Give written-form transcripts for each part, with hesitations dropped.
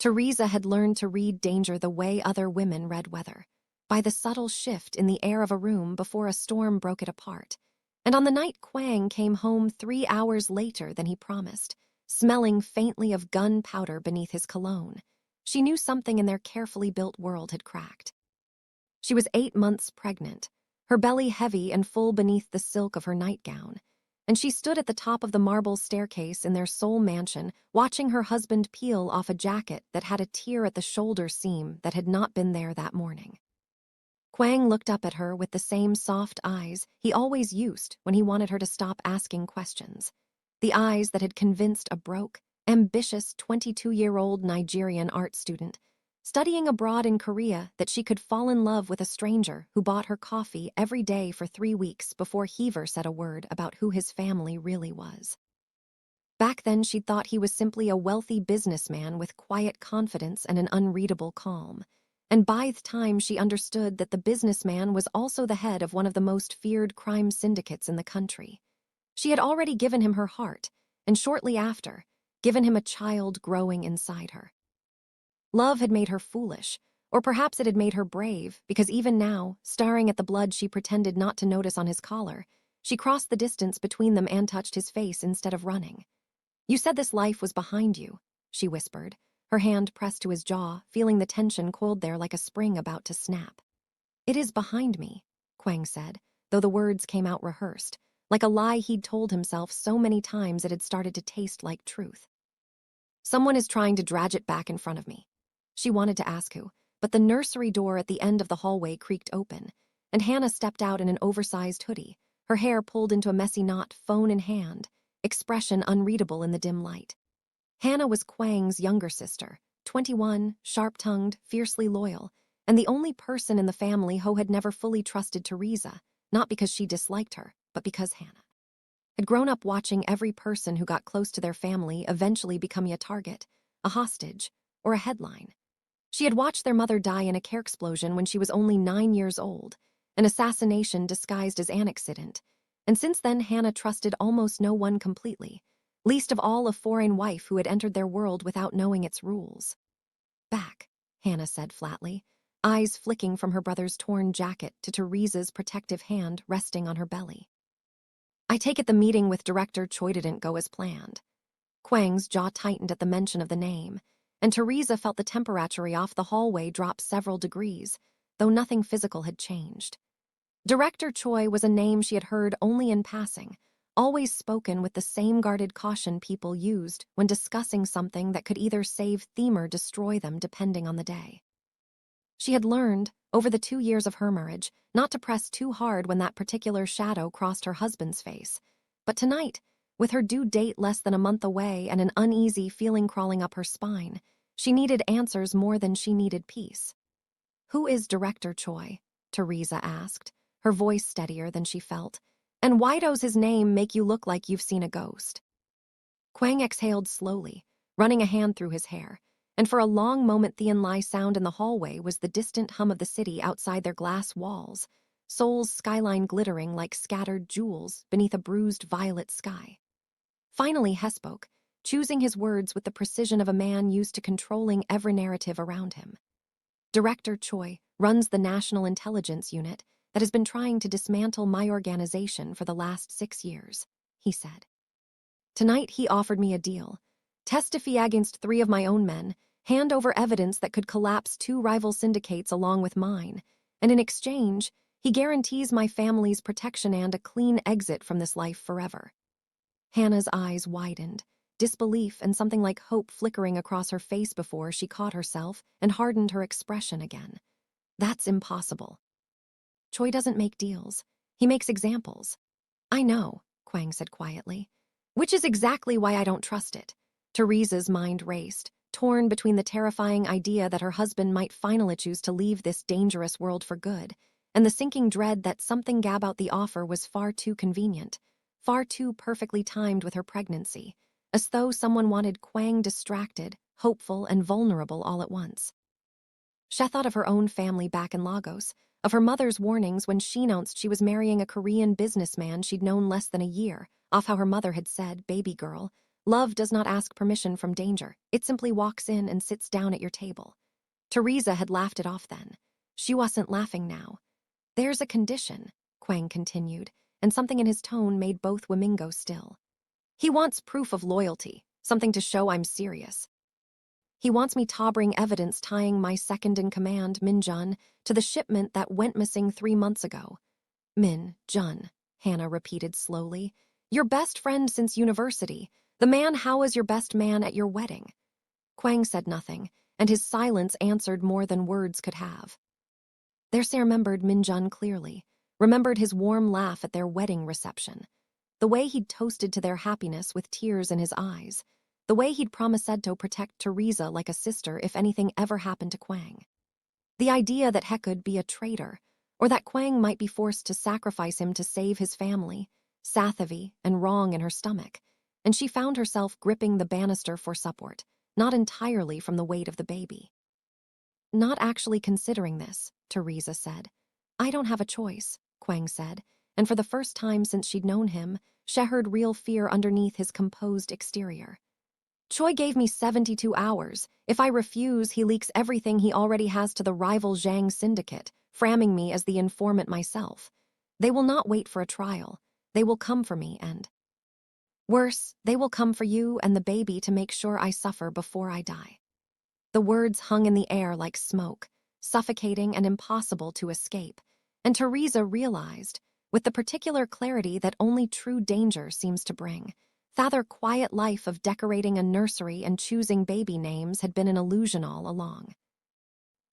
Theresa had learned to read danger the way other women read weather, by the subtle shift in the air of a room before a storm broke it apart. And on the night Kwang came home 3 hours later than he promised, smelling faintly of gunpowder beneath his cologne, she knew something in their carefully built world had cracked. She was 8 months pregnant, her belly heavy and full beneath the silk of her nightgown, and she stood at the top of the marble staircase in their sole mansion, watching her husband peel off a jacket that had a tear at the shoulder seam that had not been there that morning. Kwang looked up at her with the same soft eyes he always used when he wanted her to stop asking questions, the eyes that had convinced a broke, ambitious 22-year-old Nigerian art student studying abroad in Korea that she could fall in love with a stranger who bought her coffee every day for 3 weeks before he ever said a word about who his family really was. Back then, she'd thought he was simply a wealthy businessman with quiet confidence and an unreadable calm. And by the time she understood that the businessman was also the head of one of the most feared crime syndicates in the country, she had already given him her heart, and shortly after, given him a child growing inside her. Love had made her foolish, or perhaps it had made her brave, because even now, staring at the blood she pretended not to notice on his collar, she crossed the distance between them and touched his face instead of running. "You said this life was behind you," she whispered, her hand pressed to his jaw, feeling the tension coiled there like a spring about to snap. "It is behind me," Kwang said, though the words came out rehearsed, like a lie he'd told himself so many times it had started to taste like truth. "Someone is trying to drag it back in front of me." She wanted to ask who, but the nursery door at the end of the hallway creaked open, and Hannah stepped out in an oversized hoodie, her hair pulled into a messy knot, phone in hand, expression unreadable in the dim light. Hannah was Kwang's younger sister, 21, sharp-tongued, fiercely loyal, and the only person in the family who had never fully trusted Theresa, not because she disliked her, but because Hannah had grown up watching every person who got close to their family eventually becoming a target, a hostage, or a headline. She had watched their mother die in a car explosion when she was only 9 years old, an assassination disguised as an accident, and since then Hannah trusted almost no one completely, least of all a foreign wife who had entered their world without knowing its rules. "Back," Hannah said flatly, eyes flicking from her brother's torn jacket to Theresa's protective hand resting on her belly. "I take it the meeting with Director Choi didn't go as planned." Kwang's jaw tightened at the mention of the name, and Theresa felt the temperature off the hallway drop several degrees, though nothing physical had changed. Director Choi was a name she had heard only in passing, always spoken with the same guarded caution people used when discussing something that could either save them or destroy them depending on the day. She had learned, over the 2 years of her marriage, not to press too hard when that particular shadow crossed her husband's face, but tonight, with her due date less than a month away and an uneasy feeling crawling up her spine, she needed answers more than she needed peace. "Who is Director Choi?" Theresa asked, her voice steadier than she felt. "And why does his name make you look like you've seen a ghost?" Kwang exhaled slowly, running a hand through his hair, and for a long moment the only sound in the hallway was the distant hum of the city outside their glass walls, Seoul's skyline glittering like scattered jewels beneath a bruised violet sky. Finally he spoke, choosing his words with the precision of a man used to controlling every narrative around him. "Director Choi runs the National Intelligence Unit that has been trying to dismantle my organization for the last 6 years," he said. "Tonight he offered me a deal. Testify against 3 of my own men, hand over evidence that could collapse 2 rival syndicates along with mine, and in exchange, he guarantees my family's protection and a clean exit from this life forever." Hannah's eyes widened, disbelief and something like hope flickering across her face before she caught herself and hardened her expression again. "That's impossible." "Choi doesn't make deals. He makes examples." "I know," Kwang said quietly. "Which is exactly why I don't trust it." Theresa's mind raced, torn between the terrifying idea that her husband might finally choose to leave this dangerous world for good, and the sinking dread that something about the offer was far too convenient, far too perfectly timed with her pregnancy, as though someone wanted Kwang distracted, hopeful, and vulnerable all at once. She thought of her own family back in Lagos, of her mother's warnings when she announced she was marrying a Korean businessman she'd known less than a year, off how her mother had said, "baby girl," Love does not ask permission from danger. It simply walks in and sits down at your table. Theresa had laughed it off then. She wasn't laughing now. There's a condition, Kwang continued, and something in his tone made both women go still. He wants proof of loyalty, something to show I'm serious. He wants me to bring evidence tying my second-in-command, Min-jun, to the shipment that went missing 3 months ago. Min-jun, Hannah repeated slowly. Your best friend since university. The man how was your best man at your wedding? Kwang said nothing, and his silence answered more than words could have. Theresa remembered Min-jun clearly, remembered his warm laugh at their wedding reception, the way he'd toasted to their happiness with tears in his eyes, the way he'd promised to protect Theresa like a sister if anything ever happened to Kwang. The idea that he could be a traitor, or that Kwang might be forced to sacrifice him to save his family, sat heavy and wrong in her stomach, and she found herself gripping the banister for support, not entirely from the weight of the baby. Not actually considering this, Theresa said. I don't have a choice, Kwang said, and for the first time since she'd known him, she heard real fear underneath his composed exterior. Choi gave me 72 hours. If I refuse, he leaks everything he already has to the rival Zhang syndicate, framing me as the informant myself. They will not wait for a trial. They will come for me and... Worse, they will come for you and the baby to make sure I suffer before I die. The words hung in the air like smoke, suffocating and impossible to escape, and Theresa realized, with the particular clarity that only true danger seems to bring, that their quiet life of decorating a nursery and choosing baby names had been an illusion all along.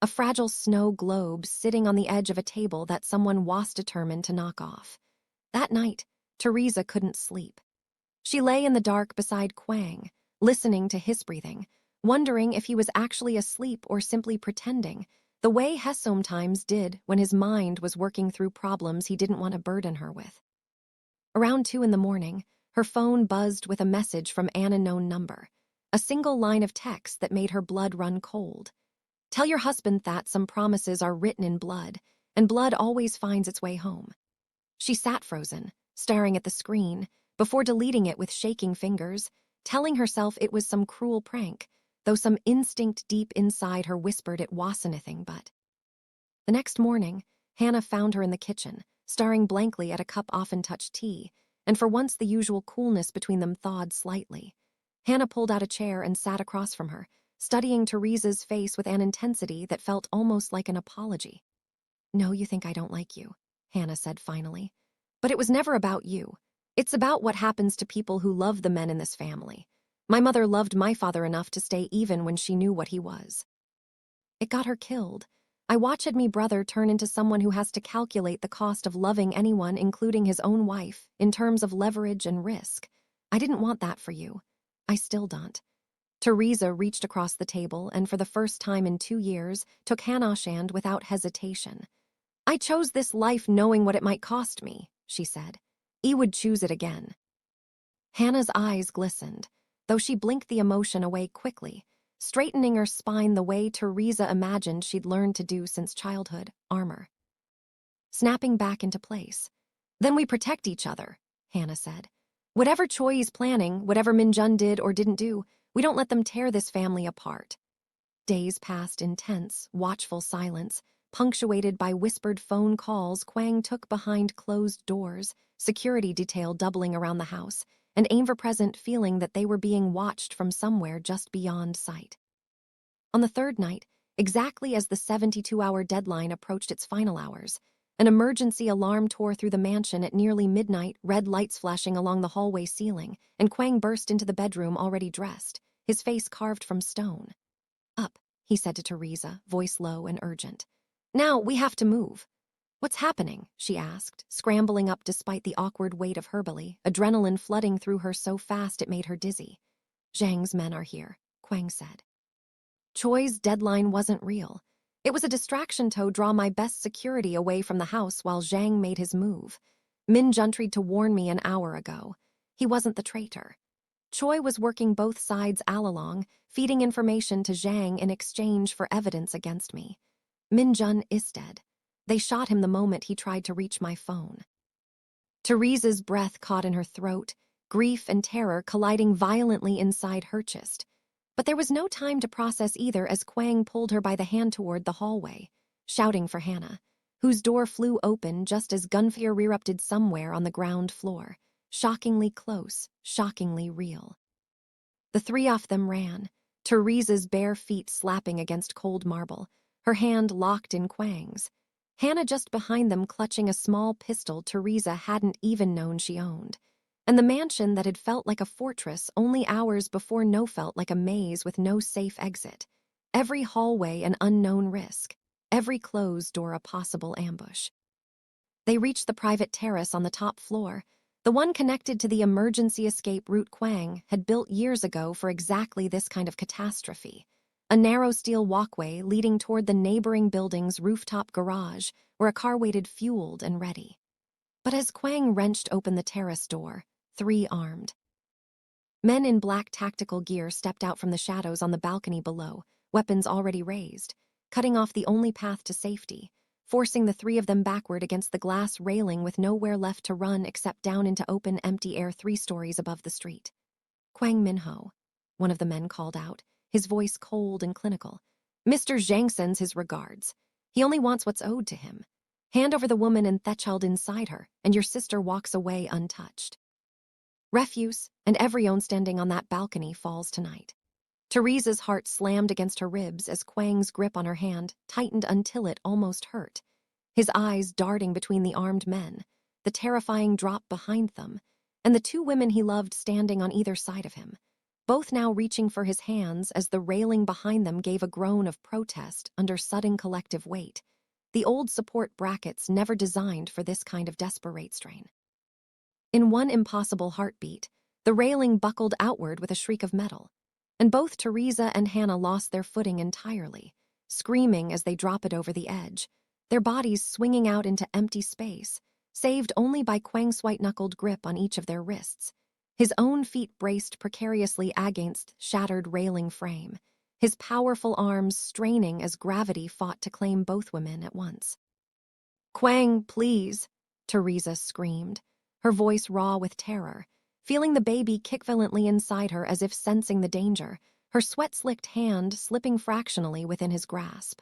A fragile snow globe sitting on the edge of a table that someone was determined to knock off. That night, Theresa couldn't sleep. She lay in the dark beside Kwang, listening to his breathing, wondering if he was actually asleep or simply pretending, the way he sometimes did when his mind was working through problems he didn't want to burden her with. Around 2 a.m, her phone buzzed with a message from an unknown number, a single line of text that made her blood run cold. Tell your husband that some promises are written in blood, and blood always finds its way home. She sat frozen, staring at the screen, before deleting it with shaking fingers, telling herself it was some cruel prank, though some instinct deep inside her whispered it wasn't anything but. The next morning, Hannah found her in the kitchen, staring blankly at a cup often touched tea, and for once the usual coolness between them thawed slightly. Hannah pulled out a chair and sat across from her, studying Theresa's face with an intensity that felt almost like an apology. No, you think I don't like you, Hannah said finally. But it was never about you. It's about what happens to people who love the men in this family. My mother loved my father enough to stay even when she knew what he was. It got her killed. I watched me brother turn into someone who has to calculate the cost of loving anyone, including his own wife, in terms of leverage and risk. I didn't want that for you. I still don't. Theresa reached across the table and for the first time in 2 years took Hannah's hand without hesitation. I chose this life knowing what it might cost me, she said. I would choose it again. Hannah's eyes glistened, though she blinked the emotion away quickly, straightening her spine the way Theresa imagined she'd learned to do since childhood, armor. Snapping back into place. Then we protect each other, Hannah said. Whatever Choi is planning, whatever Min-jun did or didn't do, we don't let them tear this family apart. Days passed in tense, watchful silence, punctuated by whispered phone calls Kwang took behind closed doors, security detail doubling around the house, and ever-present feeling that they were being watched from somewhere just beyond sight. On the third night, exactly as the 72-hour deadline approached its final hours, an emergency alarm tore through the mansion at nearly midnight, red lights flashing along the hallway ceiling, and Kwang burst into the bedroom already dressed, his face carved from stone. Up, he said to Theresa, voice low and urgent. Now, we have to move. What's happening? She asked, scrambling up despite the awkward weight of her belly, adrenaline flooding through her so fast it made her dizzy. Zhang's men are here, Kwang said. Choi's deadline wasn't real. It was a distraction to draw my best security away from the house while Zhang made his move. Min-jun tried to warn me an hour ago. He wasn't the traitor. Choi was working both sides all along, feeding information to Zhang in exchange for evidence against me. Min-jun is dead. They shot him the moment he tried to reach my phone. Theresa's breath caught in her throat, grief and terror colliding violently inside her chest. But there was no time to process either as Kwang pulled her by the hand toward the hallway, shouting for Hannah, whose door flew open just as gunfire erupted somewhere on the ground floor, shockingly close, shockingly real. The three of them ran, Theresa's bare feet slapping against cold marble, her hand locked in Kwang's. Hannah just behind them clutching a small pistol Theresa hadn't even known she owned. And the mansion that had felt like a fortress only hours before now felt like a maze with no safe exit. Every hallway an unknown risk, every closed door a possible ambush. They reached the private terrace on the top floor, the one connected to the emergency escape route Kwang had built years ago for exactly this kind of catastrophe. A narrow steel walkway leading toward the neighboring building's rooftop garage where a car waited fueled and ready. But as Kwang wrenched open the terrace door, three armed men in black tactical gear stepped out from the shadows on the balcony below, weapons already raised, cutting off the only path to safety, forcing the three of them backward against the glass railing with nowhere left to run except down into open, empty air 3 stories above the street. Kwang Minho, one of the men called out, his voice cold and clinical. Mr. Zhang sends his regards. He only wants what's owed to him. Hand over the woman and Thecheld inside her, and your sister walks away untouched. Refuse, and every own standing on that balcony falls tonight. Theresa's heart slammed against her ribs as Kwang's grip on her hand tightened until it almost hurt. His eyes darting between the armed men, the terrifying drop behind them, and the 2 women he loved standing on either side of him, both now reaching for his hands as the railing behind them gave a groan of protest under sudden collective weight, the old support brackets never designed for this kind of desperate strain. In one impossible heartbeat, the railing buckled outward with a shriek of metal, and both Theresa and Hannah lost their footing entirely, screaming as they drop it over the edge, their bodies swinging out into empty space, saved only by Kwang's white-knuckled grip on each of their wrists, his own feet braced precariously against shattered railing frame, his powerful arms straining as gravity fought to claim both women at once. Kwang, please, Theresa screamed, her voice raw with terror, feeling the baby kick violently inside her as if sensing the danger, her sweat-slicked hand slipping fractionally within his grasp.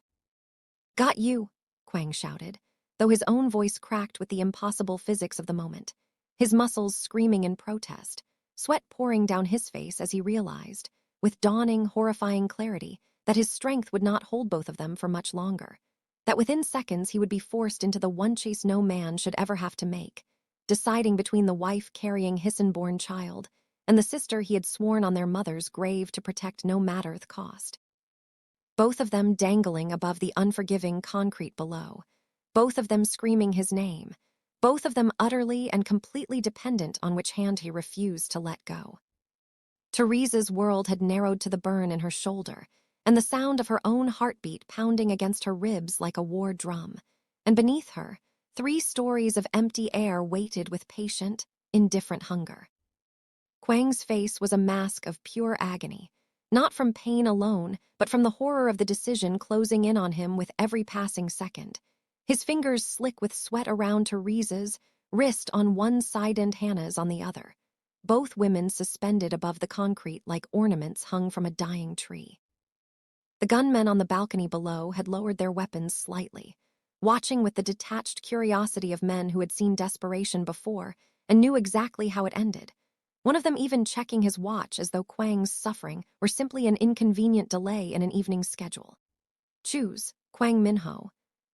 Got you, Kwang shouted, though his own voice cracked with the impossible physics of the moment, his muscles screaming in protest, sweat pouring down his face as he realized, with dawning, horrifying clarity, that his strength would not hold both of them for much longer, that within seconds he would be forced into the one choice no man should ever have to make, deciding between the wife carrying his unborn child and the sister he had sworn on their mother's grave to protect no matter the cost. Both of them dangling above the unforgiving concrete below, both of them screaming his name, both of them utterly and completely dependent on which hand he refused to let go. Theresa's world had narrowed to the burn in her shoulder, and the sound of her own heartbeat pounding against her ribs like a war drum, and beneath her, 3 stories of empty air waited with patient, indifferent hunger. Kwang's face was a mask of pure agony, not from pain alone, but from the horror of the decision closing in on him with every passing second, his fingers slick with sweat around Theresa's, wrist on one side and Hannah's on the other, both women suspended above the concrete like ornaments hung from a dying tree. The gunmen on the balcony below had lowered their weapons slightly, watching with the detached curiosity of men who had seen desperation before and knew exactly how it ended, one of them even checking his watch as though Kwang's suffering were simply an inconvenient delay in an evening's schedule. Choose, Kwang Minho,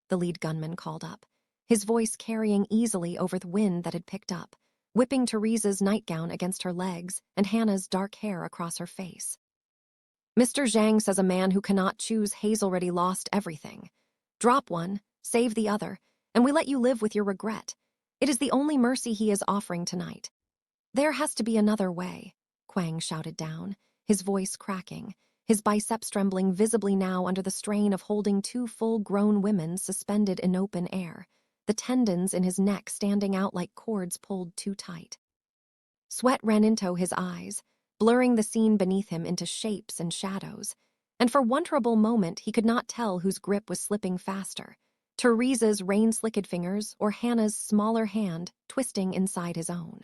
the lead gunman called up, his voice carrying easily over the wind that had picked up, whipping Theresa's nightgown against her legs and Hannah's dark hair across her face. Mr. Zhang says a man who cannot choose has already lost everything. Drop one, save the other, and we let you live with your regret. It is the only mercy he is offering tonight. There has to be another way, Kwang shouted down, his voice cracking, his biceps trembling visibly now under the strain of holding 2 full-grown women suspended in open air, the tendons in his neck standing out like cords pulled too tight. Sweat ran into his eyes, blurring the scene beneath him into shapes and shadows, and for one terrible moment he could not tell whose grip was slipping faster, Theresa's rain-slicked fingers or Hannah's smaller hand twisting inside his own.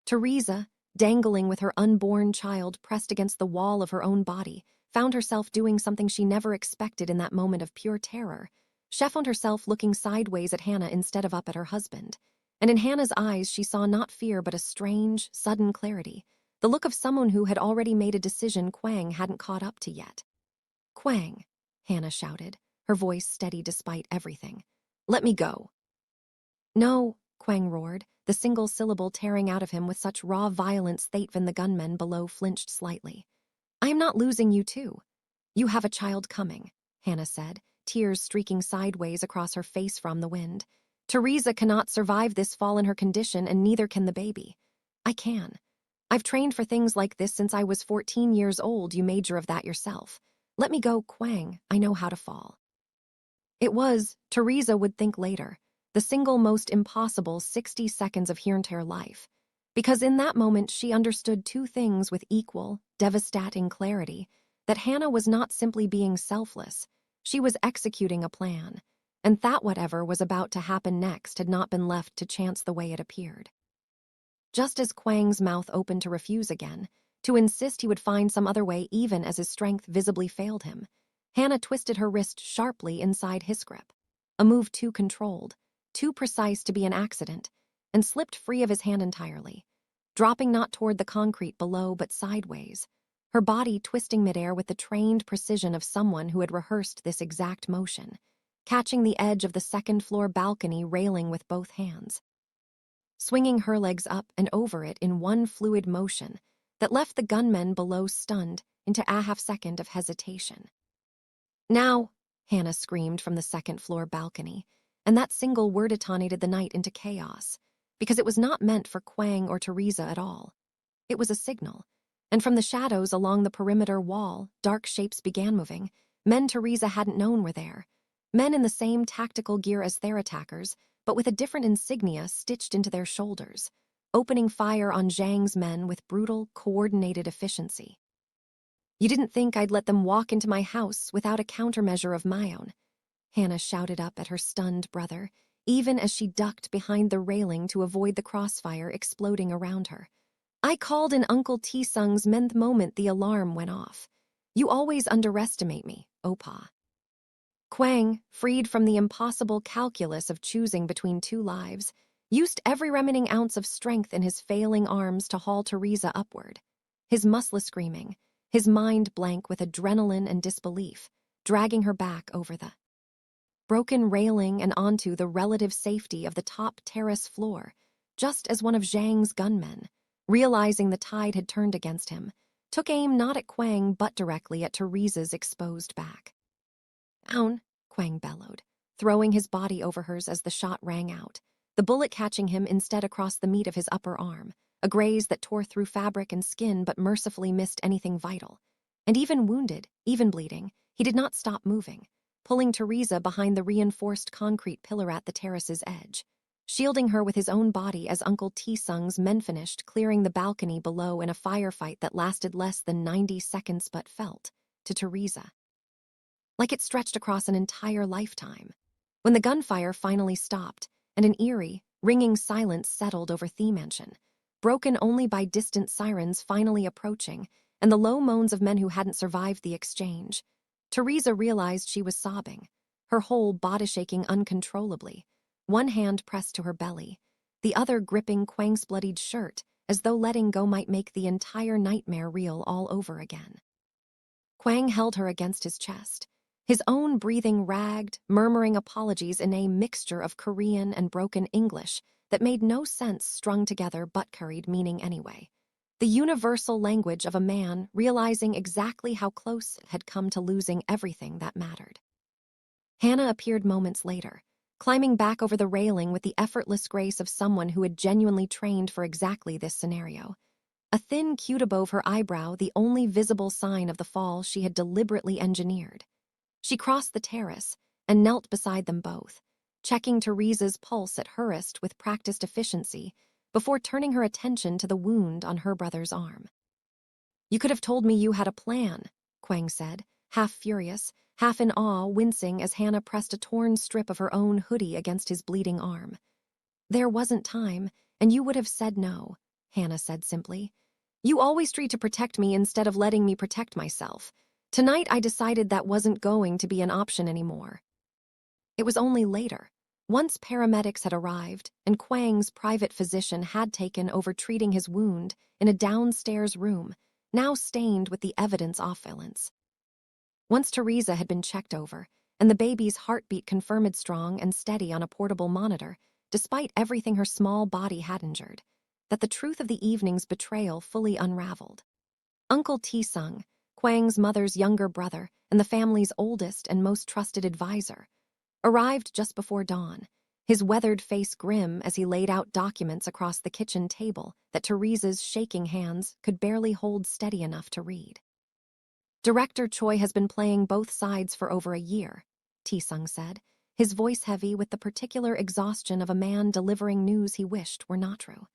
Theresa, dangling with her unborn child pressed against the wall of her own body, found herself doing something she never expected in that moment of pure terror. She found herself looking sideways at Hannah instead of up at her husband. And in Hannah's eyes she saw not fear but a strange, sudden clarity, the look of someone who had already made a decision Kwang hadn't caught up to yet. "Kwang," Hannah shouted, her voice steady despite everything. "Let me go." "No," Kwang roared, the single syllable tearing out of him with such raw violence that even the gunmen below flinched slightly. "I am not losing you too. You have a child coming," Hannah said, tears streaking sideways across her face from the wind. "Theresa cannot survive this fall in her condition, and neither can the baby. I can. I've trained for things like this since I was 14 years old. You made sure of that yourself. Let me go, Kwang. I know how to fall." It was, Theresa would think later, the single most impossible 60 seconds of her entire life. Because in that moment she understood two things with equal, devastating clarity: that Hannah was not simply being selfless, she was executing a plan, and that whatever was about to happen next had not been left to chance the way it appeared. Just as Kwang's mouth opened to refuse again, to insist he would find some other way even as his strength visibly failed him, Hannah twisted her wrist sharply inside his grip, a move too controlled, too precise to be an accident, and slipped free of his hand entirely, dropping not toward the concrete below but sideways, her body twisting midair with the trained precision of someone who had rehearsed this exact motion, catching the edge of the second-floor balcony railing with both hands, swinging her legs up and over it in one fluid motion that left the gunmen below stunned into a half-second of hesitation. "Now," Hannah screamed from the second-floor balcony, and that single word detonated the night into chaos, because it was not meant for Kwang or Theresa at all. It was a signal, and from the shadows along the perimeter wall, dark shapes began moving, men Theresa hadn't known were there, men in the same tactical gear as their attackers, but with a different insignia stitched into their shoulders, opening fire on Zhang's men with brutal, coordinated efficiency. "You didn't think I'd let them walk into my house without a countermeasure of my own," Hannah shouted up at her stunned brother, even as she ducked behind the railing to avoid the crossfire exploding around her. "I called in Uncle T-Sung's men the moment the alarm went off. You always underestimate me, Opa." Kwang, freed from the impossible calculus of choosing between two lives, used every remaining ounce of strength in his failing arms to haul Theresa upward, his muscles screaming, his mind blank with adrenaline and disbelief, dragging her back over the broken railing and onto the relative safety of the top terrace floor, just as one of Zhang's gunmen, realizing the tide had turned against him, took aim not at Kwang but directly at Theresa's exposed back. "Down," Kwang bellowed, throwing his body over hers as the shot rang out, the bullet catching him instead across the meat of his upper arm, a graze that tore through fabric and skin but mercifully missed anything vital. And even wounded, even bleeding, he did not stop moving, pulling Theresa behind the reinforced concrete pillar at the terrace's edge, shielding her with his own body as Uncle T-Sung's men finished clearing the balcony below in a firefight that lasted less than 90 seconds but felt, to Theresa, like it stretched across an entire lifetime. When the gunfire finally stopped, and an eerie, ringing silence settled over the mansion, broken only by distant sirens finally approaching and the low moans of men who hadn't survived the exchange, Theresa realized she was sobbing, her whole body shaking uncontrollably, one hand pressed to her belly, the other gripping Kwang's bloodied shirt as though letting go might make the entire nightmare real all over again. Kwang held her against his chest, his own breathing ragged, murmuring apologies in a mixture of Korean and broken English that made no sense strung together but carried meaning anyway. The universal language of a man realizing exactly how close it had come to losing everything that mattered. Hannah appeared moments later, climbing back over the railing with the effortless grace of someone who had genuinely trained for exactly this scenario. A thin cute above her eyebrow, the only visible sign of the fall she had deliberately engineered. She crossed the terrace and knelt beside them both, checking Theresa's pulse at her wrist with practiced efficiency before turning her attention to the wound on her brother's arm. "You could have told me you had a plan," Kwang said, half furious, half in awe, wincing as Hannah pressed a torn strip of her own hoodie against his bleeding arm. "There wasn't time, and you would have said no. Hannah said simply. You always try to protect me instead of letting me protect myself. Tonight I decided that wasn't going to be an option anymore. It was only later, once paramedics had arrived and Kwang's private physician had taken over treating his wound in a downstairs room, now stained with the evidence of violence. Once Theresa had been checked over, and the baby's heartbeat confirmed strong and steady on a portable monitor, despite everything her small body had endured, that the truth of the evening's betrayal fully unraveled. Uncle Tae-sung, Kwang's mother's younger brother and the family's oldest and most trusted advisor, arrived just before dawn, his weathered face grim as he laid out documents across the kitchen table that Theresa's shaking hands could barely hold steady enough to read. Director Choi has been playing both sides for over a year, Tae-sung said, his voice heavy with the particular exhaustion of a man delivering news he wished were not true.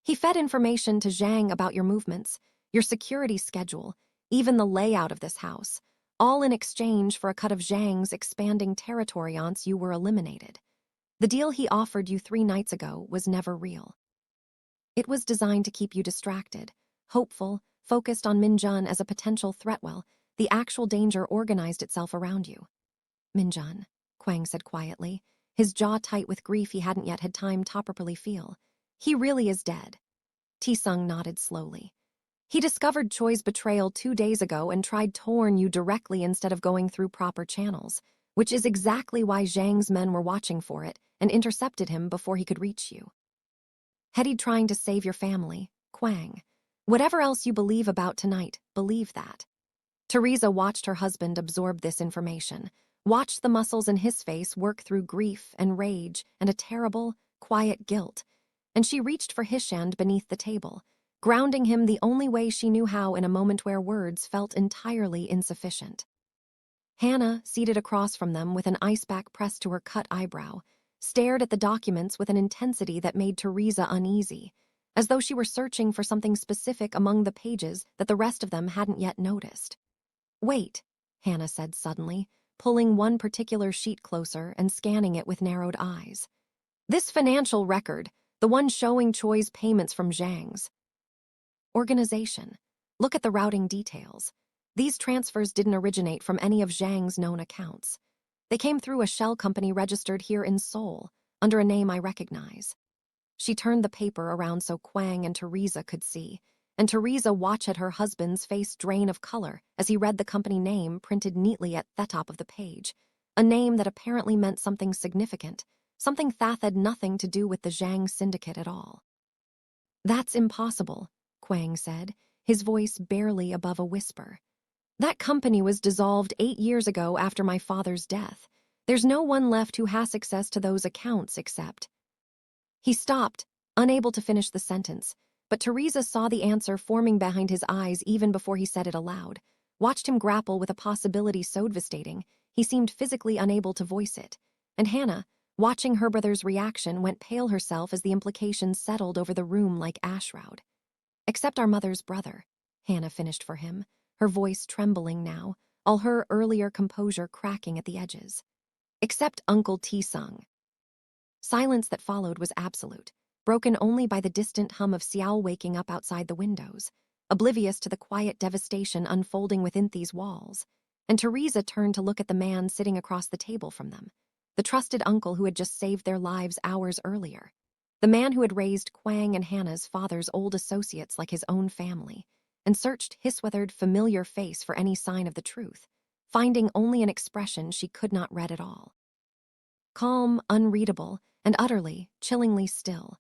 He fed information to Zhang about your movements, your security schedule, even the layout of this house, all in exchange for a cut of Zhang's expanding territory once you were eliminated. The deal he offered you 3 nights ago was never real. It was designed to keep you distracted, hopeful, focused on Minjun as a potential threat while the actual danger organized itself around you. Minjun, Kwang said quietly, his jaw tight with grief he hadn't yet had time to properly feel. He really is dead. Tae-sung nodded slowly. He discovered Choi's betrayal 2 days ago and tried to warn you directly instead of going through proper channels, which is exactly why Zhang's men were watching for it and intercepted him before he could reach you. Headied trying to save your family, Kwang. Whatever else you believe about tonight, believe that. Theresa watched her husband absorb this information, watched the muscles in his face work through grief and rage and a terrible, quiet guilt, and she reached for his hand beneath the table, grounding him the only way she knew how in a moment where words felt entirely insufficient. Hannah, seated across from them with an ice pack pressed to her cut eyebrow, stared at the documents with an intensity that made Theresa uneasy, as though she were searching for something specific among the pages that the rest of them hadn't yet noticed. Wait, Hannah said suddenly, pulling one particular sheet closer and scanning it with narrowed eyes. This financial record, the one showing Choi's payments from Zhang's organization. Look at the routing details. These transfers didn't originate from any of Zhang's known accounts. They came through a shell company registered here in Seoul, under a name I recognize. She turned the paper around so Kwang and Theresa could see, and Theresa watched her husband's face drain of color as he read the company name printed neatly at the top of the page, a name that apparently meant something significant, something that had nothing to do with the Zhang syndicate at all. That's impossible, Kwang said, his voice barely above a whisper. That company was dissolved 8 years ago after my father's death. There's no one left who has access to those accounts except... He stopped, unable to finish the sentence, but Theresa saw the answer forming behind his eyes even before he said it aloud, watched him grapple with a possibility so devastating he seemed physically unable to voice it, and Hannah, watching her brother's reaction, went pale herself as the implications settled over the room like ash shroud. Except our mother's brother, Hannah finished for him, her voice trembling now, all her earlier composure cracking at the edges. Except Uncle Tae-sung. Silence that followed was absolute, broken only by the distant hum of Xiao waking up outside the windows, oblivious to the quiet devastation unfolding within these walls, and Theresa turned to look at the man sitting across the table from them, the trusted uncle who had just saved their lives hours earlier, the man who had raised Kwang and Hannah's father's old associates like his own family, and searched his weathered, familiar face for any sign of the truth, finding only an expression she could not read at all. Calm, unreadable, and utterly, chillingly still.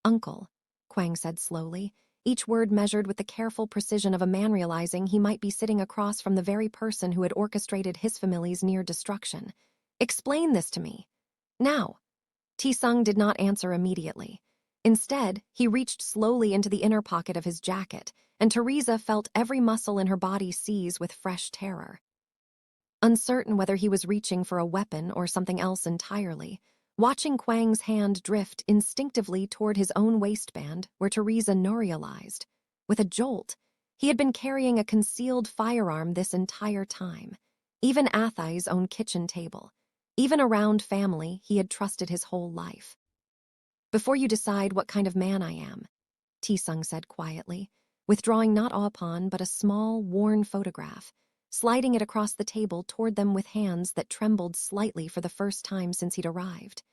Uncle, Kwang said slowly, each word measured with the careful precision of a man realizing he might be sitting across from the very person who had orchestrated his family's near destruction. Explain this to me. Now. Tae-sung did not answer immediately. Instead, he reached slowly into the inner pocket of his jacket, and Theresa felt every muscle in her body seize with fresh terror. Uncertain whether he was reaching for a weapon or something else entirely, watching Kwang's hand drift instinctively toward his own waistband where Theresa realized. With a jolt, he had been carrying a concealed firearm this entire time, even at Athai's own kitchen table, even around family he had trusted his whole life. Before you decide what kind of man I am, Sung said quietly, withdrawing not upon but a small, worn photograph, sliding it across the table toward them with hands that trembled slightly for the first time since he'd arrived.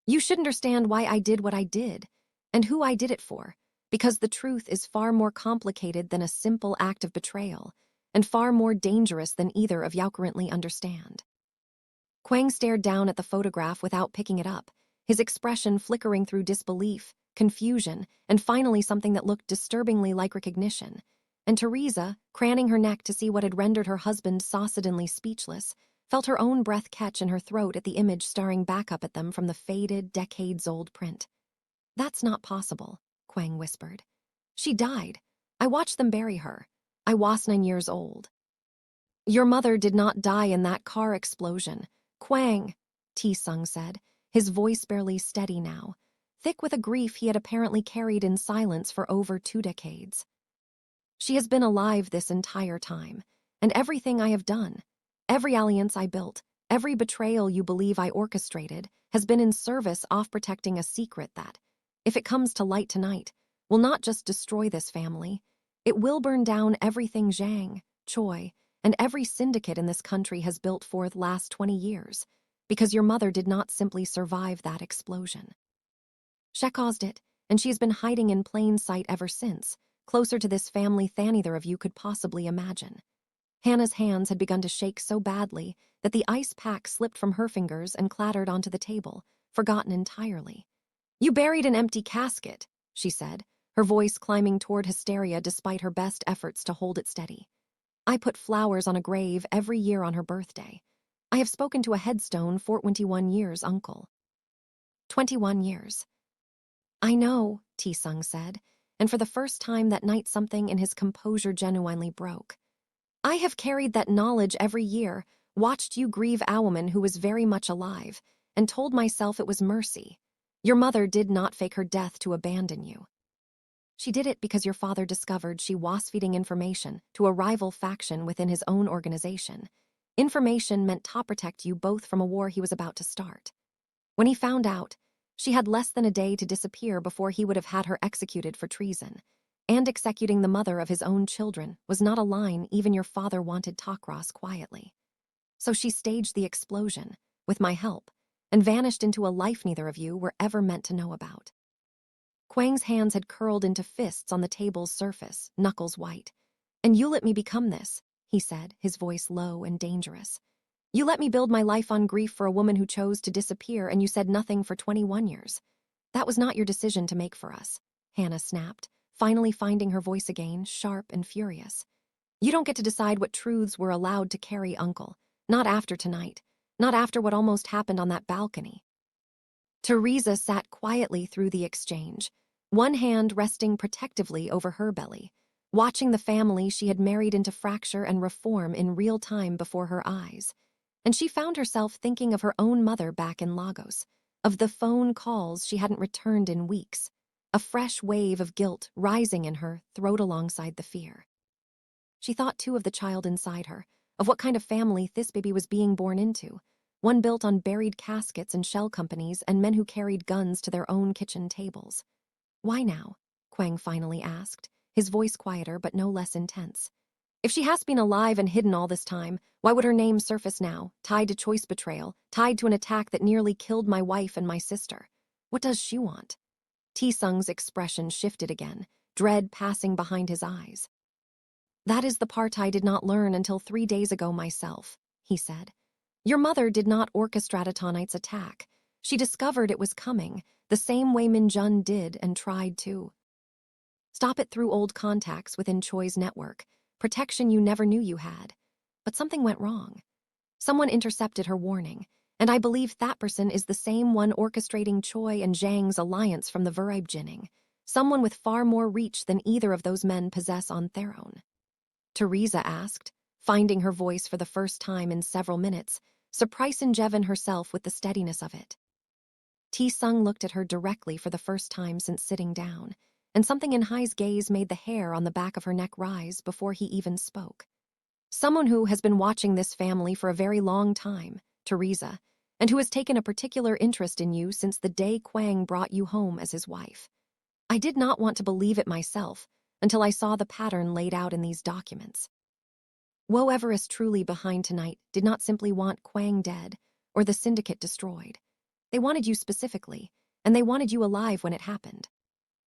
You should understand why I did what I did, and who I did it for, because the truth is far more complicated than a simple act of betrayal, and far more dangerous than either of you currently understand. Kwang stared down at the photograph without picking it up, his expression flickering through disbelief, confusion, and finally something that looked disturbingly like recognition. And Theresa, craning her neck to see what had rendered her husband so suddenly speechless, felt her own breath catch in her throat at the image staring back up at them from the faded, decades-old print. That's not possible, Kwang whispered. She died. I watched them bury her. I was 9 years old. Your mother did not die in that car explosion. Kwang, Sung said, his voice barely steady now, thick with a grief he had apparently carried in silence for over 2 decades. She has been alive this entire time, and everything I have done, every alliance I built, every betrayal you believe I orchestrated, has been in service of protecting a secret that, if it comes to light tonight, will not just destroy this family, it will burn down everything Zhang, Choi, and every syndicate in this country has built for the last 20 years, because your mother did not simply survive that explosion. She caused it, and she has been hiding in plain sight ever since, closer to this family than neither of you could possibly imagine. Hannah's hands had begun to shake so badly that the ice pack slipped from her fingers and clattered onto the table, forgotten entirely. You buried an empty casket, she said, her voice climbing toward hysteria despite her best efforts to hold it steady. I put flowers on a grave every year on her birthday. I have spoken to a headstone for 21 years, uncle. 21 years. I know, Sung said, and for the first time that night something in his composure genuinely broke. I have carried that knowledge every year, watched you grieve a woman who was very much alive, and told myself it was mercy. Your mother did not fake her death to abandon you. She did it because your father discovered she was feeding information to a rival faction within his own organization. Information meant to protect you both from a war he was about to start. When he found out, she had less than a day to disappear before he would have had her executed for treason. And executing the mother of his own children was not a line even your father wanted to cross quietly. So she staged the explosion, with my help, and vanished into a life neither of you were ever meant to know about. Kwang's hands had curled into fists on the table's surface, knuckles white. And you let me become this, he said, his voice low and dangerous. You let me build my life on grief for a woman who chose to disappear, and you said nothing for 21 years. That was not your decision to make for us, Hannah snapped, finally finding her voice again, sharp and furious. You don't get to decide what truths we're allowed to carry, uncle. Not after tonight. Not after what almost happened on that balcony. Theresa sat quietly through the exchange, one hand resting protectively over her belly, watching the family she had married into fracture and reform in real time before her eyes. And she found herself thinking of her own mother back in Lagos, of the phone calls she hadn't returned in weeks, a fresh wave of guilt rising in her throat alongside the fear. She thought too of the child inside her, of what kind of family this baby was being born into, one built on buried caskets and shell companies and men who carried guns to their own kitchen tables. Why now? Kwang finally asked, his voice quieter but no less intense. If she has been alive and hidden all this time, why would her name surface now, tied to choice betrayal, tied to an attack that nearly killed my wife and my sister? What does she want? Sung's expression shifted again, dread passing behind his eyes. That is the part I did not learn until 3 days ago myself, he said. Your mother did not orchestrate tonight's attack. She discovered it was coming, the same way Min Jun did and tried to stop it through old contacts within Choi's network, protection you never knew you had. But something went wrong. Someone intercepted her warning, and I believe that person is the same one orchestrating Choi and Zhang's alliance from the beginning, someone with far more reach than either of those men possess on their own. Theresa asked, finding her voice for the first time in several minutes, surprising Jevon herself with the steadiness of it. Sung looked at her directly for the first time since sitting down, and something in Hai's gaze made the hair on the back of her neck rise before he even spoke. Someone who has been watching this family for a very long time, Theresa, and who has taken a particular interest in you since the day Kwang brought you home as his wife. I did not want to believe it myself until I saw the pattern laid out in these documents. Whoever is truly behind tonight did not simply want Kwang dead or the syndicate destroyed. They wanted you specifically, and they wanted you alive when it happened.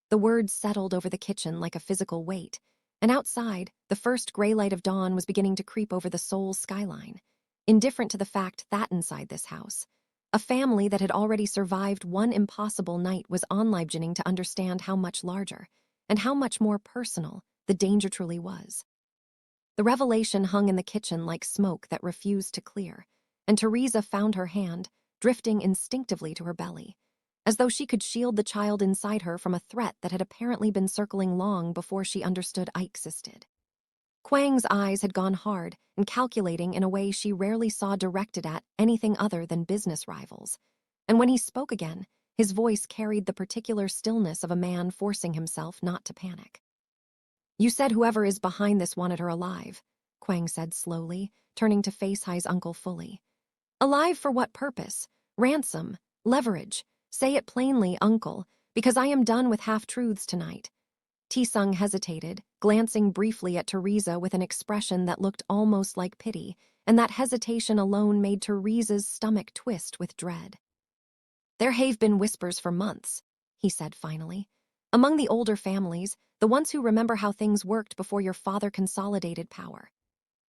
The words settled over the kitchen like a physical weight, and outside, the first gray light of dawn was beginning to creep over the Seoul skyline, indifferent to the fact that inside this house, a family that had already survived one impossible night was beginning to understand how much larger and how much more personal the danger truly was. The revelation hung in the kitchen like smoke that refused to clear, and Theresa found her hand drifting instinctively to her belly, as though she could shield the child inside her from a threat that had apparently been circling long before she understood Ike existed. Kwang's eyes had gone hard and calculating in a way she rarely saw directed at anything other than business rivals, and when he spoke again, his voice carried the particular stillness of a man forcing himself not to panic. You said whoever is behind this wanted her alive, Kwang said slowly, turning to face Hai's uncle fully. Alive for what purpose? Ransom? Leverage? Say it plainly, uncle, because I am done with half-truths tonight. Taesung hesitated, glancing briefly at Theresa with an expression that looked almost like pity, and that hesitation alone made Theresa's stomach twist with dread. There have been whispers for months, he said finally. Among the older families, the ones who remember how things worked before your father consolidated power.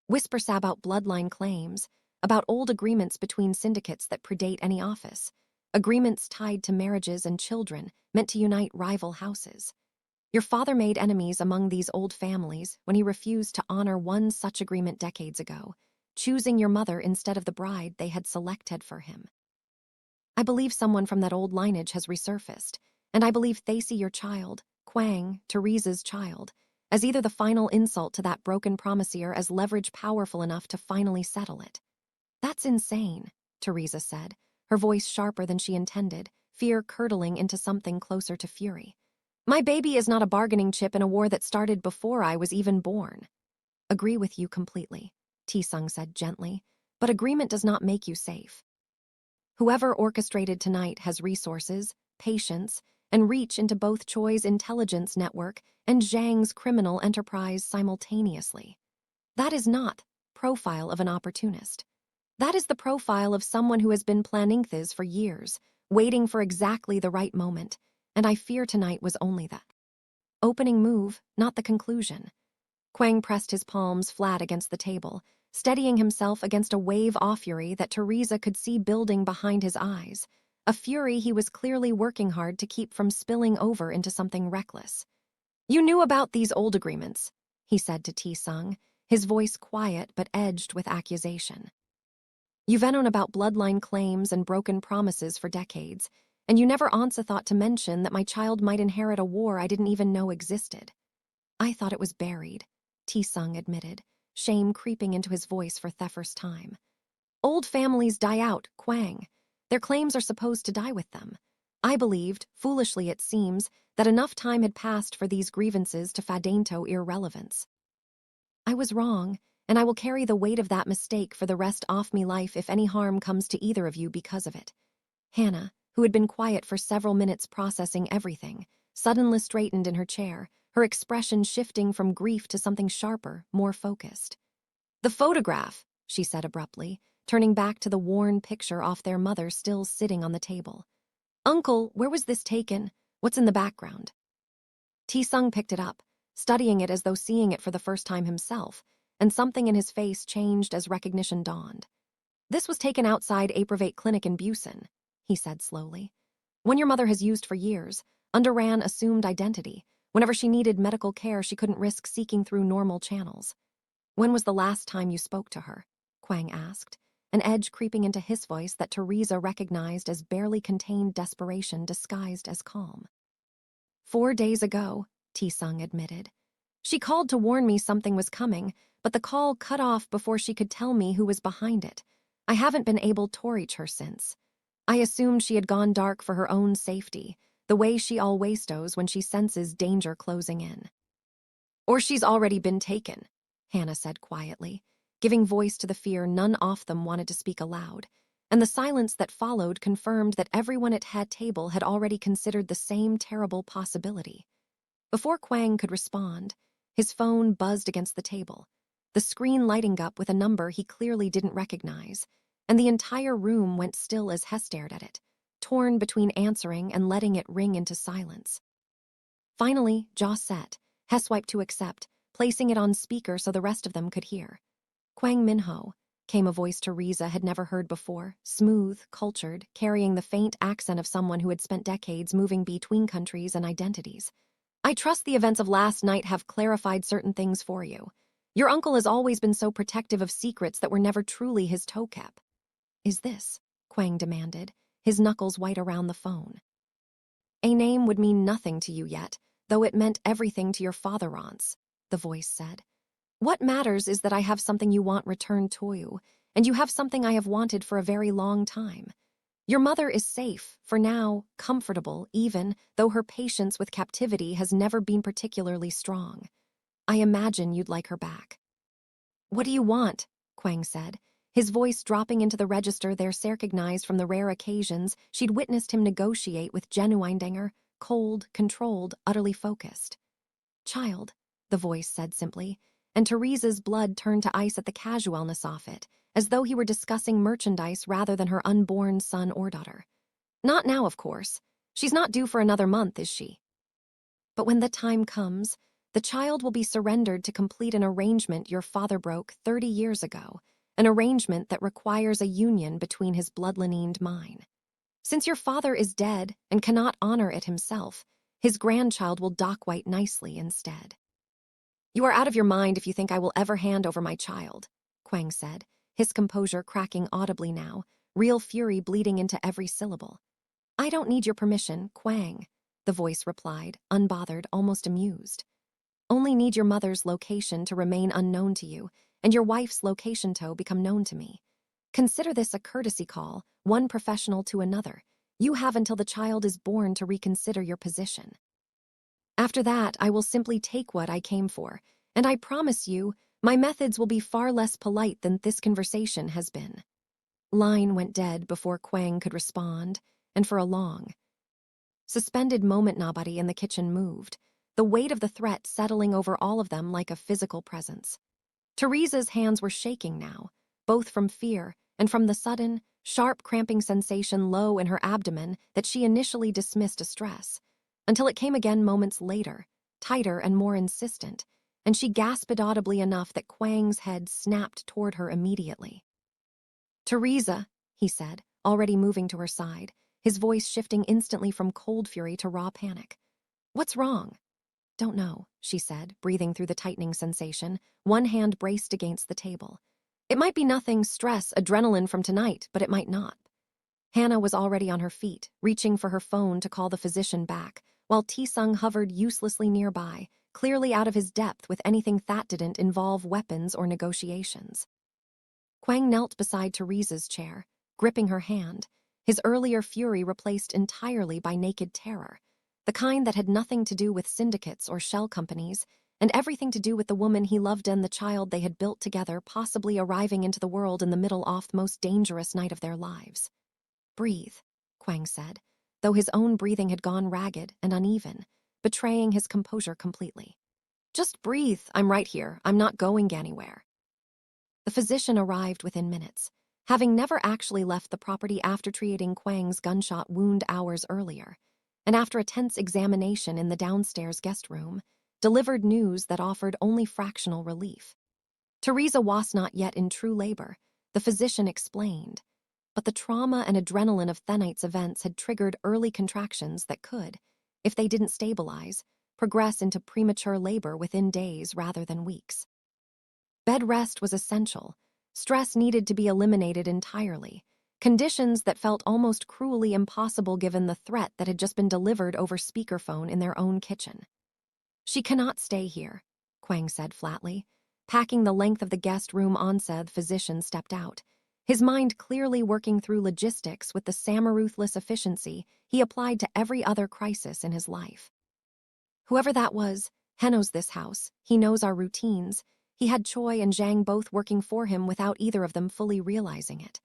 Whispers about bloodline claims, about old agreements between syndicates that predate any office, agreements tied to marriages and children meant to unite rival houses. Your father made enemies among these old families when he refused to honor one such agreement decades ago, choosing your mother instead of the bride they had selected for him. I believe someone from that old lineage has resurfaced, and I believe Theresa, your child, Kwang, Theresa's child, as either the final insult to that broken promise or as leverage powerful enough to finally settle it. That's insane, Theresa said, her voice sharper than she intended, fear curdling into something closer to fury. My baby is not a bargaining chip in a war that started before I was even born. Agree with you completely, Taesung said gently, but agreement does not make you safe. Whoever orchestrated tonight has resources, patience, and reach into both Choi's intelligence network and Zhang's criminal enterprise simultaneously. That is not profile of an opportunist. That is the profile of someone who has been planning this for years, waiting for exactly the right moment, and I fear tonight was only that opening move, not the conclusion. Kwang pressed his palms flat against the table, steadying himself against a wave of fury that Theresa could see building behind his eyes, a fury he was clearly working hard to keep from spilling over into something reckless. You knew about these old agreements, he said to Taesung, his voice quiet but edged with accusation. You've known about bloodline claims and broken promises for decades, and you never once thought to mention that my child might inherit a war I didn't even know existed. I thought it was buried, Taesung admitted, shame creeping into his voice for the first time. Old families die out, Kwang. Their claims are supposed to die with them. I believed, foolishly it seems, that enough time had passed for these grievances to fade into irrelevance. I was wrong, and I will carry the weight of that mistake for the rest of me life if any harm comes to either of you because of it. Hannah, who had been quiet for several minutes processing everything, suddenly straightened in her chair, her expression shifting from grief to something sharper, more focused. The photograph, she said abruptly, turning back to the worn picture of their mother still sitting on the table. Uncle, where was this taken? What's in the background? Taesung picked it up, studying it as though seeing it for the first time himself, and something in his face changed as recognition dawned. This was taken outside a private clinic in Busan, he said slowly. One your mother has used for years, underran assumed identity. Whenever she needed medical care, she couldn't risk seeking through normal channels. When was the last time you spoke to her? Kwang asked, an edge creeping into his voice that Theresa recognized as barely contained desperation disguised as calm. 4 days ago, Taesung admitted. She called to warn me something was coming, but the call cut off before she could tell me who was behind it. I haven't been able to reach her since. I assumed she had gone dark for her own safety, the way she always does when she senses danger closing in. Or she's already been taken, Hannah said quietly, giving voice to the fear none of them wanted to speak aloud. and the silence that followed confirmed that everyone at that table had already considered the same terrible possibility. Before Kwang could respond, his phone buzzed against the table, the screen lighting up with a number he clearly didn't recognize, and the entire room went still as He stared at it, torn between answering and letting it ring into silence. Finally, jaw set, He swiped to accept, placing it on speaker so the rest of them could hear. "Kwang Minho," came a voice Theresa had never heard before, smooth, cultured, carrying the faint accent of someone who had spent decades moving between countries and identities. "I trust the events of last night have clarified certain things for you. Your uncle has always been so protective of secrets that were never truly his toe-cap." "Is this?" Kwang demanded, his knuckles white around the phone. "A name would mean nothing to you yet, though it meant everything to your father aunts," the voice said. "What matters is that I have something you want returned to you, and you have something I have wanted for a very long time. Your mother is safe, for now, comfortable even, though her patience with captivity has never been particularly strong. I imagine you'd like her back." "What do you want?" Kwang said, his voice dropping into the register there recognized from the rare occasions she'd witnessed him negotiate with genuine danger, cold, controlled, utterly focused. "Child," the voice said simply, and Theresa's blood turned to ice at the casualness of it, as though he were discussing merchandise rather than her unborn son or daughter. "Not now, of course. She's not due for another month, is she? But when the time comes, the child will be surrendered to complete an arrangement your father broke 30 years ago, an arrangement that requires a union between his bloodline and mine. Since your father is dead and cannot honor it himself, his grandchild will dock white nicely instead." "You are out of your mind if you think I will ever hand over my child," Kwang said, his composure cracking audibly now, real fury bleeding into every syllable. "I don't need your permission, Kwang," the voice replied, unbothered, almost amused. "Only need your mother's location to remain unknown to you, and your wife's location to become known to me. Consider this a courtesy call, one professional to another. You have until the child is born to reconsider your position. After that, I will simply take what I came for, and I promise you, my methods will be far less polite than this conversation has been." Line went dead before Kwang could respond, and for a long, suspended moment nobody in the kitchen moved, the weight of the threat settling over all of them like a physical presence. Theresa's hands were shaking now, both from fear and from the sudden, sharp cramping sensation low in her abdomen that she initially dismissed as stress, until it came again moments later, tighter and more insistent, and she gasped audibly enough that Kwang's head snapped toward her immediately. "Theresa," he said, already moving to her side, his voice shifting instantly from cold fury to raw panic. "What's wrong?" "Don't know," she said, breathing through the tightening sensation, one hand braced against the table. "It might be nothing, stress, adrenaline from tonight, but it might not." Hannah was already on her feet, reaching for her phone to call the physician back, while T-Sung hovered uselessly nearby, clearly out of his depth with anything that didn't involve weapons or negotiations. Kwang knelt beside Theresa's chair, gripping her hand, his earlier fury replaced entirely by naked terror, the kind that had nothing to do with syndicates or shell companies, and everything to do with the woman he loved and the child they had built together, possibly arriving into the world in the middle of the most dangerous night of their lives. "Breathe," Kwang said, though his own breathing had gone ragged and uneven, betraying his composure completely. "Just breathe, I'm right here, I'm not going anywhere." The physician arrived within minutes, having never actually left the property after treating Kwang's gunshot wound hours earlier, and after a tense examination in the downstairs guest room, delivered news that offered only fractional relief. Theresa was not yet in true labor, the physician explained, but the trauma and adrenaline of tonight's events had triggered early contractions that could, if they didn't stabilize, progress into premature labor within days rather than weeks. Bed rest was essential. Stress needed to be eliminated entirely, conditions that felt almost cruelly impossible given the threat that had just been delivered over speakerphone in their own kitchen. "She cannot stay here," Kwang said flatly. Packing the length of the guest room onset, the physician stepped out, his mind clearly working through logistics with the samaruthless efficiency he applied to every other crisis in his life. "Whoever that was, he knows this house, he knows our routines. He had Choi and Zhang both working for him without either of them fully realizing it.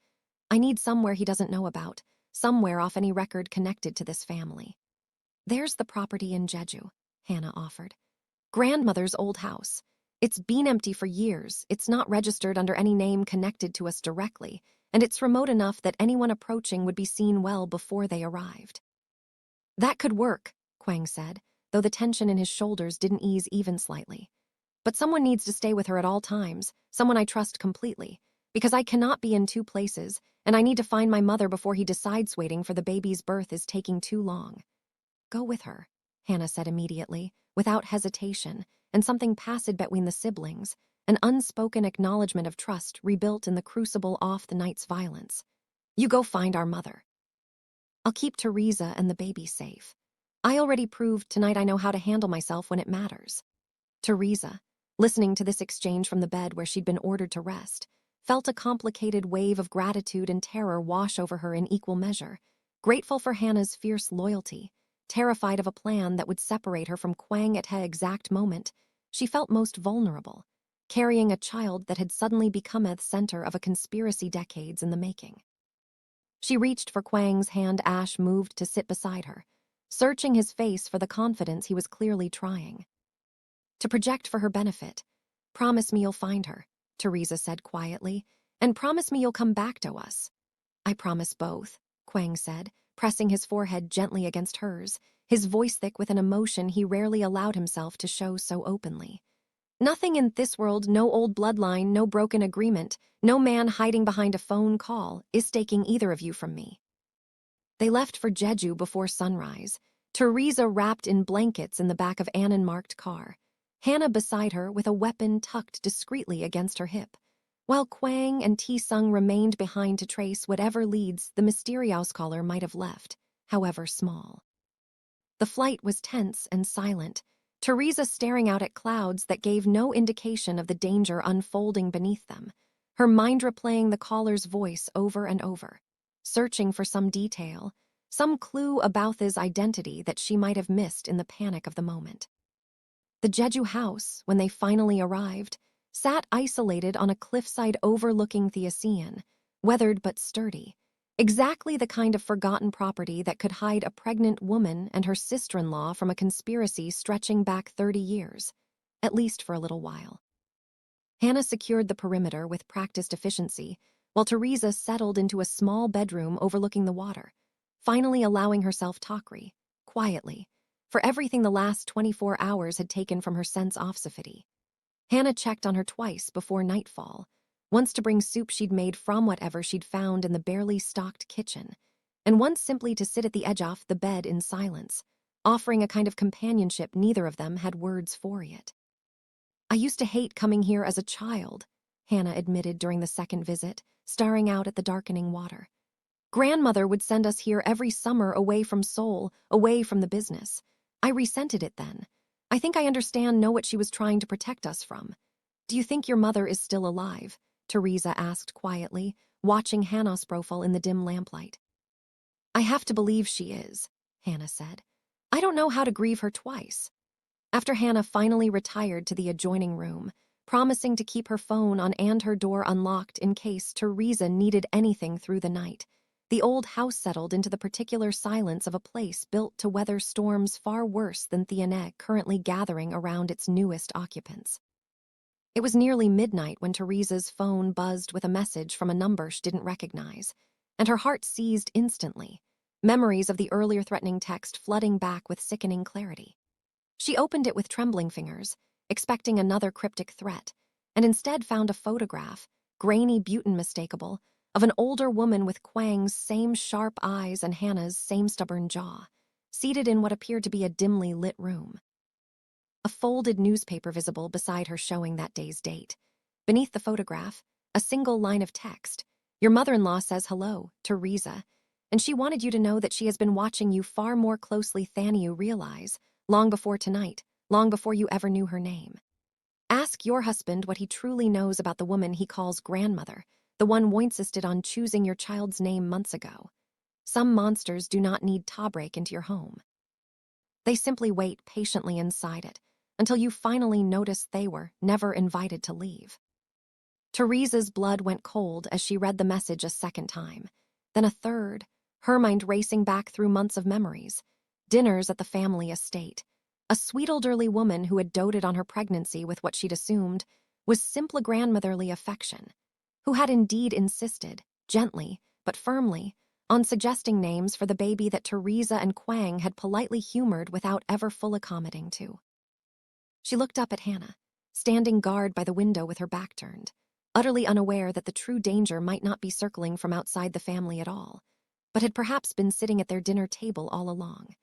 I need somewhere he doesn't know about, somewhere off any record connected to this family. There's the property in Jeju, Hannah offered. Grandmother's old house. It's been empty for years, it's not registered under any name connected to us directly, and it's remote enough that anyone approaching would be seen well before they arrived. That could work, Kwang said, though the tension in his shoulders didn't ease even slightly. But someone needs to stay with her at all times, someone I trust completely, because I cannot be in two places, and I need to find my mother before he decides waiting for the baby's birth is taking too long. Go with her, Hannah said immediately, without hesitation, and something passed between the siblings, an unspoken acknowledgement of trust rebuilt in the crucible off the night's violence. You go find our mother. I'll keep Theresa and the baby safe. I already proved tonight I know how to handle myself when it matters. Theresa, listening to this exchange from the bed where she'd been ordered to rest, felt a complicated wave of gratitude and terror wash over her in equal measure, grateful for Hannah's fierce loyalty, terrified of a plan that would separate her from Kwang at her exact moment. She felt most vulnerable, carrying a child that had suddenly become at the center of a conspiracy decades in the making. She reached for Kwang's hand. Ash moved to sit beside her, searching his face for the confidence he was clearly trying to project for her benefit. Promise me you'll find her, Theresa said quietly, and promise me you'll come back to us. I promise both, Kwang said, pressing his forehead gently against hers, his voice thick with an emotion he rarely allowed himself to show so openly. Nothing in this world, no old bloodline, no broken agreement, no man hiding behind a phone call, is taking either of you from me. They left for Jeju before sunrise, Theresa wrapped in blankets in the back of an unmarked car, Hannah beside her with a weapon tucked discreetly against her hip, while Kwang and Taesung remained behind to trace whatever leads the mysterious caller might have left, however small. The flight was tense and silent, Theresa staring out at clouds that gave no indication of the danger unfolding beneath them, her mind replaying the caller's voice over and over, searching for some detail, some clue about his identity that she might have missed in the panic of the moment. The Jeju house, when they finally arrived, sat isolated on a cliffside overlooking the ocean, weathered but sturdy, exactly the kind of forgotten property that could hide a pregnant woman and her sister-in-law from a conspiracy stretching back 30 years, at least for a little while. Hannah secured the perimeter with practiced efficiency, while Theresa settled into a small bedroom overlooking the water, finally allowing herself talkery, quietly, for everything the last 24 hours had taken from her sense of safety. Hannah checked on her twice before nightfall, once to bring soup she'd made from whatever she'd found in the barely stocked kitchen, and once simply to sit at the edge of the bed in silence, offering a kind of companionship neither of them had words for yet. I used to hate coming here as a child, Hannah admitted during the second visit, staring out at the darkening water. Grandmother would send us here every summer away from Seoul, away from the business. I resented it then. I think I know what she was trying to protect us from. Do you think your mother is still alive? Theresa asked quietly, watching Hannah's profile in the dim lamplight. I have to believe she is, Hannah said. I don't know how to grieve her twice. After Hannah finally retired to the adjoining room, promising to keep her phone on and her door unlocked in case Theresa needed anything through the night, the old house settled into the particular silence of a place built to weather storms far worse than Thioneg currently gathering around its newest occupants. It was nearly midnight when Theresa's phone buzzed with a message from a number she didn't recognize, and her heart seized instantly, memories of the earlier threatening text flooding back with sickening clarity. She opened it with trembling fingers, expecting another cryptic threat, and instead found a photograph, grainy but unmistakable, of an older woman with Kwang's same sharp eyes and Hannah's same stubborn jaw, seated in what appeared to be a dimly lit room. A folded newspaper visible beside her showing that day's date. Beneath the photograph, a single line of text. Your mother-in-law says hello, Theresa, and she wanted you to know that she has been watching you far more closely than you realize, long before tonight, long before you ever knew her name. Ask your husband what he truly knows about the woman he calls grandmother, the one who insisted on choosing your child's name months ago. Some monsters do not need to break into your home. They simply wait patiently inside it, until you finally notice they were never invited to leave. Theresa's blood went cold as she read the message a second time, then a third, her mind racing back through months of memories. Dinners at the family estate. A sweet elderly woman who had doted on her pregnancy with what she'd assumed was simple grandmotherly affection, who had indeed insisted, gently but firmly, on suggesting names for the baby that Theresa and Kwang had politely humored without ever full accommodating to. She looked up at Hannah, standing guard by the window with her back turned, utterly unaware that the true danger might not be circling from outside the family at all, but had perhaps been sitting at their dinner table all along.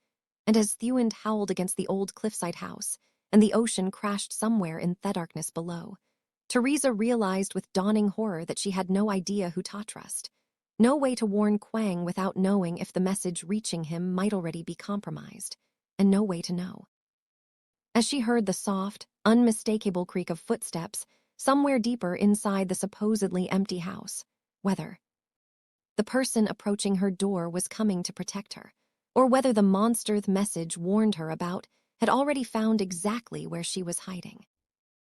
And as Thewand howled against the old cliffside house, and the ocean crashed somewhere in the darkness below, Theresa realized with dawning horror that she had no idea who to trust, no way to warn Kwang without knowing if the message reaching him might already be compromised, and no way to know. As she heard the soft, unmistakable creak of footsteps somewhere deeper inside the supposedly empty house, whether the person approaching her door was coming to protect her, or whether the monster the message warned her about had already found exactly where she was hiding.